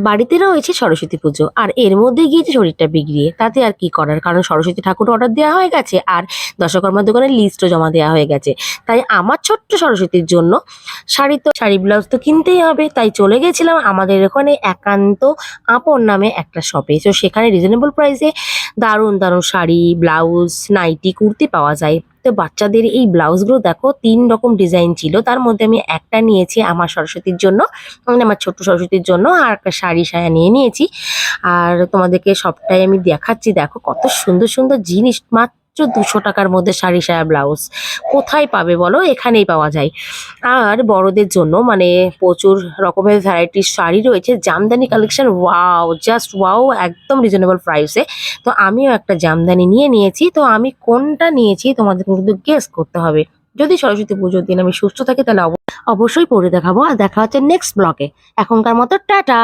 বাড়িতে রয়েছে সরস্বতী পুজো আর এর মধ্যে গিয়েছে শরীরটা বিগড়িয়ে, তাতে আর কি করার, কারণ সরস্বতী ঠাকুর অর্ডার দেওয়া হয়ে গেছে আর দশকর্মার দোকানের লিস্টও জমা দেওয়া হয়ে গেছে। তাই আমার ছোট্ট সরস্বতীর জন্য শাড়ি ব্লাউজ তো কিনতেই হবে, তাই চলে গেছিলাম আমাদের ওখানে একান্ত আপন নামে একটা শপে। তো সেখানে রিজনেবল প্রাইসে দারুণ দারুণ শাড়ি, ব্লাউজ, নাইটি, কুর্তি পাওয়া যায়। তো বাচ্চাদের এই ব্লাউজগুলো দেখো, 3 রকম ডিজাইন ছিল, তার মধ্যে আমি একটা নিয়েছি আমার সরস্বতীর জন্য, মানে আমার ছোট্ট সরস্বতীর জন্য, আর একটা শাড়ি সায়া নিয়ে নিয়েছি। আর তোমাদেরকে সবটাই আমি দেখাচ্ছি, দেখো কত সুন্দর সুন্দর জিনিস, মাত্র 200 টাকার মধ্যে শাড়ি সায়া ব্লাউজ কোথায় পাবে বলো, এখানেই পাওয়া যায়। আর বড়দের জন্য মানে প্রচুর রকমের ভ্যারাইটির শাড়ি রয়েছে, Jamdani collection, wow, just wow, একদম রিজনেবল প্রাইসে। তো আমিও একটা জামদানি নিয়ে নিয়েছি। তো আমি কোনটা নিয়েছি তোমাদের কিন্তু গেস করতে হবে। যদি সরস্বতী পুজোর দিন আমি সুস্থ থাকি তাহলে অবশ্যই পরে দেখাবো। আর দেখা হচ্ছে নেক্সট ব্লগে। এখনকার মতো টাটা।